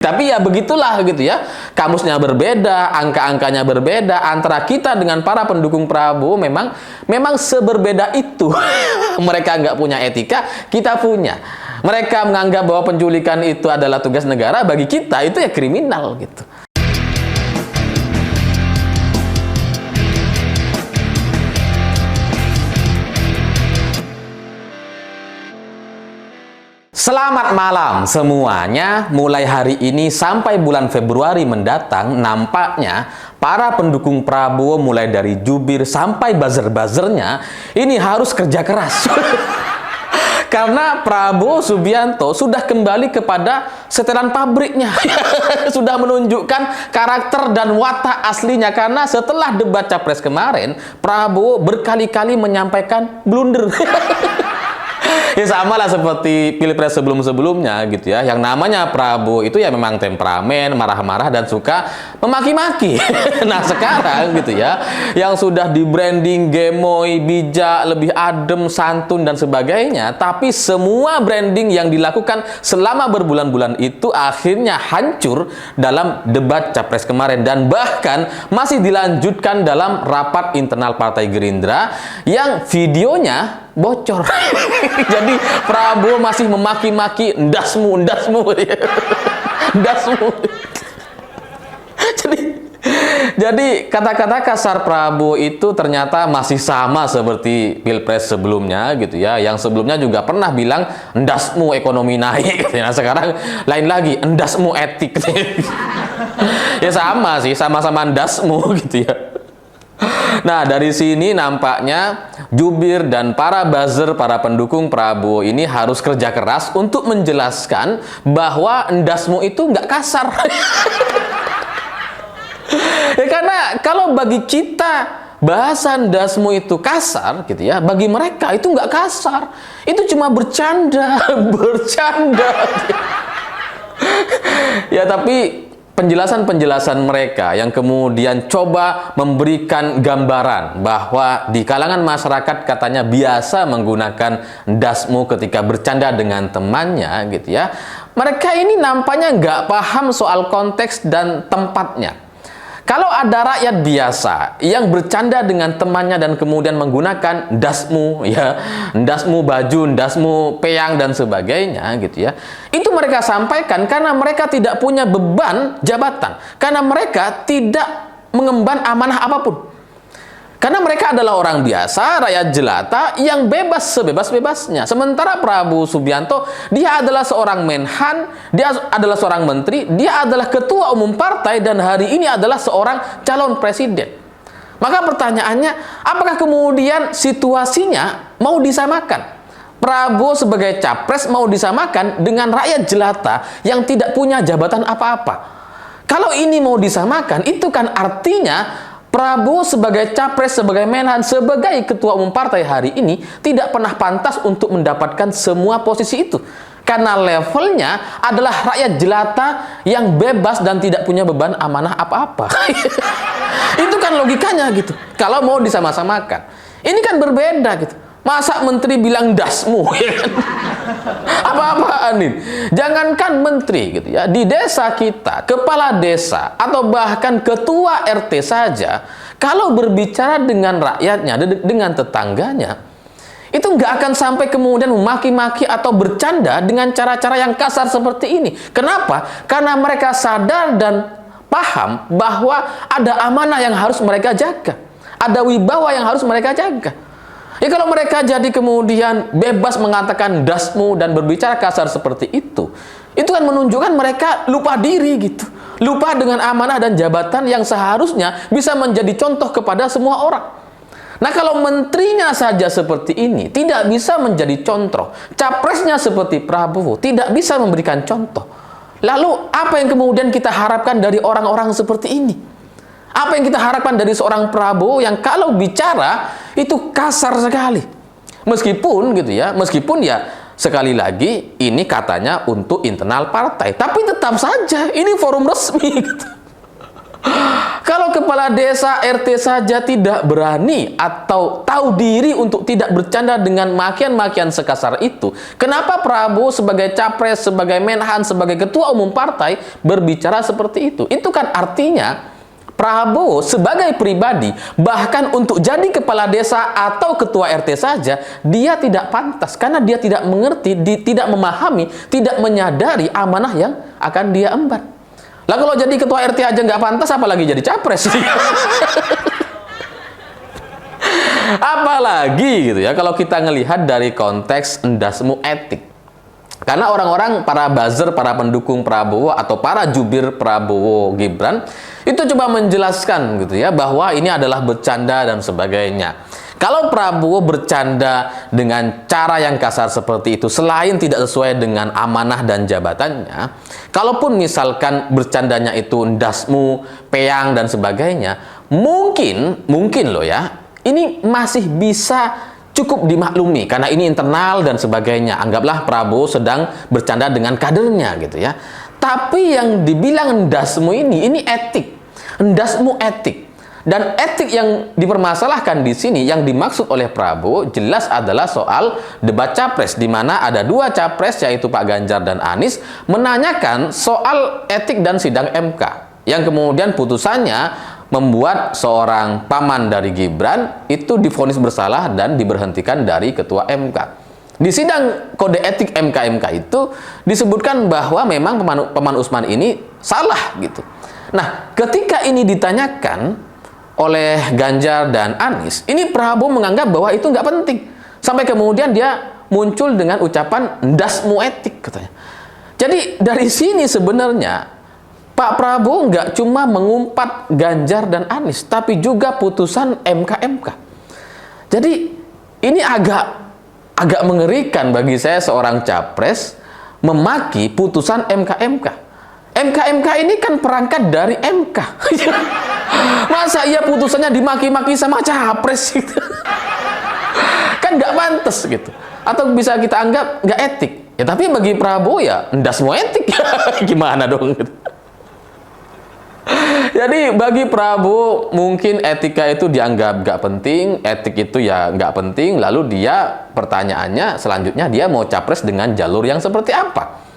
Tapi ya begitulah gitu ya, kamusnya berbeda, angka-angkanya berbeda antara kita dengan para pendukung Prabowo. Memang seberbeda itu. Mereka nggak punya etika, kita punya. Mereka menganggap bahwa penculikan itu adalah tugas negara, bagi kita itu ya kriminal gitu. Selamat malam semuanya. Mulai hari ini sampai bulan Februari mendatang, nampaknya para pendukung Prabowo mulai dari jubir sampai buzzer-buzzernya ini harus kerja keras. Karena Prabowo Subianto sudah kembali kepada setelan pabriknya. Sudah menunjukkan karakter dan watak aslinya. Karena setelah debat Capres kemarin, Prabowo berkali-kali menyampaikan blunder. Ya sama lah seperti Pilpres sebelum-sebelumnya gitu ya. Yang namanya Prabowo itu ya memang temperamen, marah-marah dan suka memaki-maki. Nah sekarang gitu ya, yang sudah di branding gemoy, bijak, lebih adem, santun dan sebagainya, tapi semua branding yang dilakukan selama berbulan-bulan itu akhirnya hancur dalam debat Capres kemarin. Dan bahkan masih dilanjutkan dalam rapat internal Partai Gerindra yang videonya bocor. Jadi Prabowo masih memaki-maki ndasmu. Ndasmu. Jadi kata-kata kasar Prabowo itu ternyata masih sama seperti Pilpres sebelumnya gitu ya. Yang sebelumnya juga pernah bilang ndasmu ekonomi naik gitu ya. Nah, sekarang lain lagi, ndasmu etik. Ya sama sih, sama-sama ndasmu gitu ya. Nah, dari sini nampaknya jubir dan para buzzer, para pendukung Prabowo ini harus kerja keras untuk menjelaskan bahwa ndasmu itu nggak kasar. Ya karena kalau bagi kita bahasa ndasmu itu kasar gitu ya, bagi mereka itu nggak kasar. Itu cuma bercanda, bercanda. Ya tapi penjelasan-penjelasan mereka yang kemudian coba memberikan gambaran bahwa di kalangan masyarakat katanya biasa menggunakan ndasmu ketika bercanda dengan temannya gitu ya. Mereka ini nampaknya nggak paham soal konteks dan tempatnya. Kalau ada rakyat biasa yang bercanda dengan temannya dan kemudian menggunakan ndasmu ya, ndasmu baju, ndasmu peyang dan sebagainya gitu ya. Itu mereka sampaikan karena mereka tidak punya beban jabatan, karena mereka tidak mengemban amanah apapun. Karena mereka adalah orang biasa, rakyat jelata yang bebas sebebas-bebasnya. Sementara Prabowo Subianto, dia adalah seorang menhan, dia adalah seorang menteri, dia adalah ketua umum partai, dan hari ini adalah seorang calon presiden. Maka pertanyaannya, apakah kemudian situasinya mau disamakan? Prabowo sebagai capres mau disamakan dengan rakyat jelata yang tidak punya jabatan apa-apa? Kalau ini mau disamakan, itu kan artinya Prabowo sebagai capres, sebagai menhan, sebagai ketua umum partai hari ini tidak pernah pantas untuk mendapatkan semua posisi itu. Karena levelnya adalah rakyat jelata yang bebas dan tidak punya beban amanah apa-apa. Itu kan logikanya gitu. Kalau mau disama-samakan. Ini kan berbeda gitu. Masa menteri bilang ndasmu? Apa-apaan ini? Jangankan menteri gitu ya, di desa kita, kepala desa atau bahkan ketua RT saja, kalau berbicara dengan rakyatnya, dengan tetangganya, itu nggak akan sampai kemudian memaki-maki atau bercanda dengan cara-cara yang kasar seperti ini. Kenapa? Karena mereka sadar dan paham bahwa ada amanah yang harus mereka jaga, ada wibawa yang harus mereka jaga. Ya kalau mereka jadi kemudian bebas mengatakan ndasmu dan berbicara kasar seperti itu kan menunjukkan mereka lupa diri gitu. Lupa dengan amanah dan jabatan yang seharusnya bisa menjadi contoh kepada semua orang. Nah kalau menterinya saja seperti ini tidak bisa menjadi contoh, capresnya seperti Prabowo tidak bisa memberikan contoh. Lalu apa yang kemudian kita harapkan dari orang-orang seperti ini? Apa yang kita harapkan dari seorang Prabowo yang kalau bicara itu kasar sekali? Meskipun gitu ya, meskipun ya sekali lagi ini katanya untuk internal partai, tapi tetap saja ini forum resmi gitu. Kalau kepala desa RT saja tidak berani atau tahu diri untuk tidak bercanda dengan makian-makian sekasar itu, kenapa Prabowo sebagai capres, sebagai menhan, sebagai ketua umum partai berbicara seperti itu? Itu kan artinya Prabowo sebagai pribadi, bahkan untuk jadi kepala desa atau ketua RT saja, dia tidak pantas karena dia tidak mengerti, tidak memahami, tidak menyadari amanah yang akan dia emban. Lah kalau jadi ketua RT aja nggak pantas, apalagi jadi capres. Apalagi gitu ya, kalau kita ngelihat dari konteks endasmu etik. Karena orang-orang, para buzzer, para pendukung Prabowo atau para jubir Prabowo Gibran itu coba menjelaskan gitu ya, bahwa ini adalah bercanda dan sebagainya. Kalau Prabowo bercanda dengan cara yang kasar seperti itu, selain tidak sesuai dengan amanah dan jabatannya, kalaupun misalkan bercandanya itu ndasmu, peyang, dan sebagainya, mungkin loh ya, ini masih bisa cukup dimaklumi, karena ini internal dan sebagainya. Anggaplah Prabowo sedang bercanda dengan kadernya gitu ya. Tapi yang dibilang ndasmu ini etik, ndasmu etik. Dan etik yang dipermasalahkan di sini, yang dimaksud oleh Prabowo jelas adalah soal debat capres, di mana ada dua capres yaitu Pak Ganjar dan Anies menanyakan soal etik dan sidang MK, yang kemudian putusannya membuat seorang paman dari Gibran itu divonis bersalah dan diberhentikan dari ketua MK. Di sidang kode etik MK itu disebutkan bahwa memang Paman Usman ini salah gitu. Nah, ketika ini ditanyakan oleh Ganjar dan Anies, ini Prabowo menganggap bahwa itu nggak penting. Sampai kemudian dia muncul dengan ucapan ndasmu etik katanya. Jadi dari sini sebenarnya Pak Prabowo nggak cuma mengumpat Ganjar dan Anies, tapi juga putusan MK. Jadi ini agak mengerikan bagi saya seorang capres memaki putusan MK. MK ini kan perangkat dari MK. Masa iya putusannya dimaki-maki sama capres gitu? Kan nggak pantas gitu. Atau bisa kita anggap nggak etik. Ya tapi bagi Prabowo ya ndasmu etik. Gimana dong gitu. Jadi bagi Prabowo mungkin etika itu dianggap nggak penting, etik itu ya nggak penting. Lalu dia pertanyaannya selanjutnya, dia mau capres dengan jalur yang seperti apa?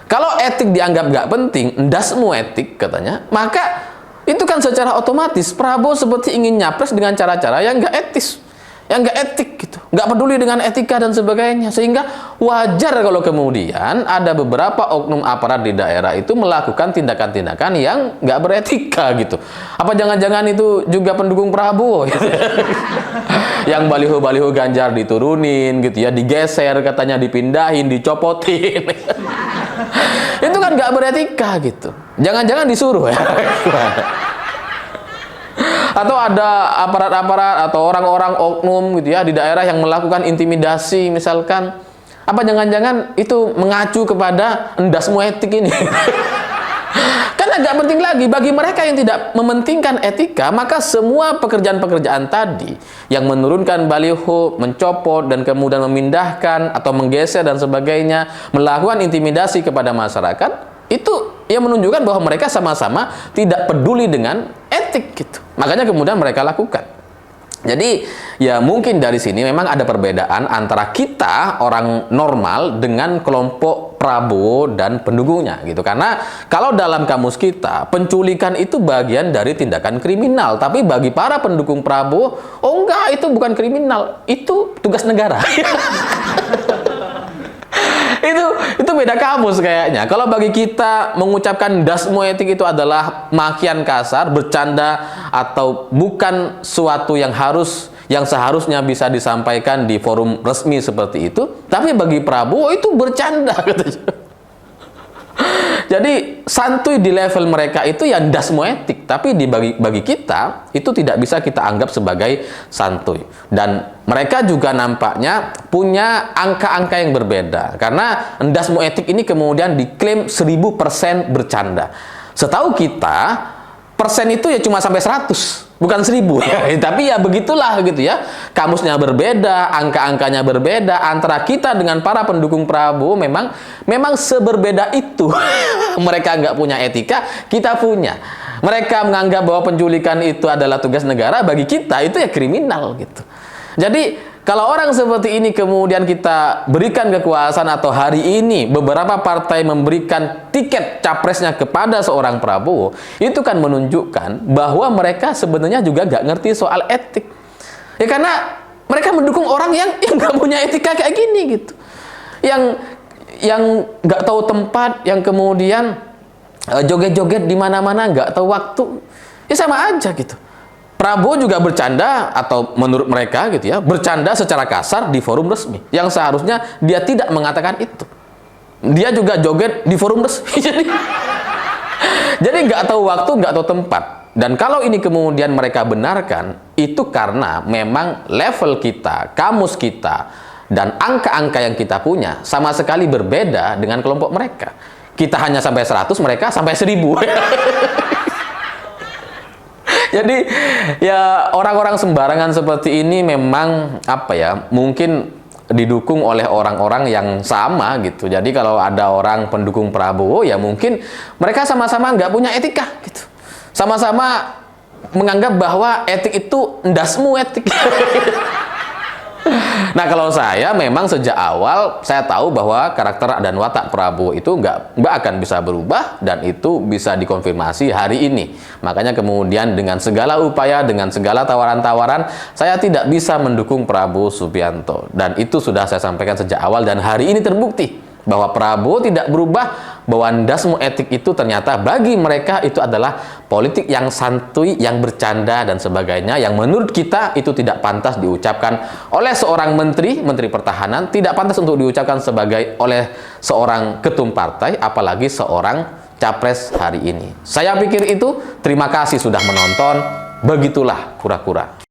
Kalau etik dianggap nggak penting, ndasmu etik katanya, maka itu kan secara otomatis Prabowo seperti ingin nyapres dengan cara-cara yang nggak etis, yang nggak etik gitu, nggak peduli dengan etika dan sebagainya. Sehingga wajar kalau kemudian ada beberapa oknum aparat di daerah itu melakukan tindakan-tindakan yang nggak beretika gitu. Apa jangan-jangan itu juga pendukung Prabowo gitu? Yang baliho-baliho Ganjar diturunin gitu ya, digeser katanya, dipindahin, dicopotin. Itu kan nggak beretika gitu. Jangan-jangan disuruh ya. Atau ada aparat-aparat atau orang-orang oknum gitu ya di daerah yang melakukan intimidasi misalkan. Apa jangan-jangan itu mengacu kepada ndasmu etik ini? Kan agak penting lagi bagi mereka yang tidak mementingkan etika, maka semua pekerjaan-pekerjaan tadi yang menurunkan baliho, mencopot dan kemudian memindahkan atau menggeser dan sebagainya, melakukan intimidasi kepada masyarakat, itu yang menunjukkan bahwa mereka sama-sama tidak peduli dengan etik gitu. Makanya kemudian mereka lakukan. Jadi ya mungkin dari sini memang ada perbedaan antara kita orang normal dengan kelompok Prabowo dan pendukungnya gitu. Karena kalau dalam kamus kita penculikan itu bagian dari tindakan kriminal, tapi bagi para pendukung Prabowo, oh enggak, itu bukan kriminal, itu tugas negara. itu beda kamus kayaknya. Kalau bagi kita mengucapkan ndasmu etik itu adalah makian kasar, bercanda, atau bukan suatu yang seharusnya bisa disampaikan di forum resmi seperti itu. Tapi bagi Prabowo itu bercanda katanya. Jadi santuy di level mereka itu ya ndasmu etik, tapi bagi kita itu tidak bisa kita anggap sebagai santuy. Dan mereka juga nampaknya punya angka-angka yang berbeda, karena ndasmu etik ini kemudian diklaim 1000% bercanda. Setahu kita persen itu ya cuma sampai 100, bukan 1000 ya. Tapi ya begitulah gitu ya. Kamusnya berbeda, angka-angkanya berbeda antara kita dengan para pendukung Prabowo, memang seberbeda itu. Mereka nggak punya etika, kita punya. Mereka menganggap bahwa penculikan itu adalah tugas negara, bagi kita itu ya kriminal gitu. Jadi kalau orang seperti ini kemudian kita berikan kekuasaan, atau hari ini beberapa partai memberikan tiket capresnya kepada seorang Prabowo, itu kan menunjukkan bahwa mereka sebenarnya juga nggak ngerti soal etik. Ya karena mereka mendukung orang yang nggak punya etika kayak gini gitu. Yang nggak tahu tempat, yang kemudian joget-joget di mana-mana, nggak tahu waktu. Ya sama aja gitu. Prabowo juga bercanda, atau menurut mereka gitu ya, bercanda secara kasar di forum resmi, yang seharusnya dia tidak mengatakan itu. Dia juga joget di forum resmi. Jadi nggak tahu waktu, nggak tahu tempat. Dan kalau ini kemudian mereka benarkan, itu karena memang level kita, kamus kita, dan angka-angka yang kita punya sama sekali berbeda dengan kelompok mereka. Kita hanya sampai 100, mereka sampai 1000. Jadi ya orang-orang sembarangan seperti ini memang apa ya, mungkin didukung oleh orang-orang yang sama gitu. Jadi kalau ada orang pendukung Prabowo, ya mungkin mereka sama-sama nggak punya etika gitu. Sama-sama menganggap bahwa etik itu ndasmu etik. Nah, kalau saya memang sejak awal saya tahu bahwa karakter dan watak Prabowo itu nggak akan bisa berubah, dan itu bisa dikonfirmasi hari ini. Makanya kemudian dengan segala upaya, dengan segala tawaran-tawaran, saya tidak bisa mendukung Prabowo Subianto. Dan itu sudah saya sampaikan sejak awal, dan hari ini terbukti bahwa Prabowo tidak berubah, bahwa ndasmu etik itu ternyata bagi mereka itu adalah politik yang santuy, yang bercanda dan sebagainya, yang menurut kita itu tidak pantas diucapkan oleh seorang menteri pertahanan, tidak pantas untuk diucapkan oleh seorang ketum partai, apalagi seorang capres hari ini. Saya pikir itu. Terima kasih sudah menonton. Begitulah kura-kura.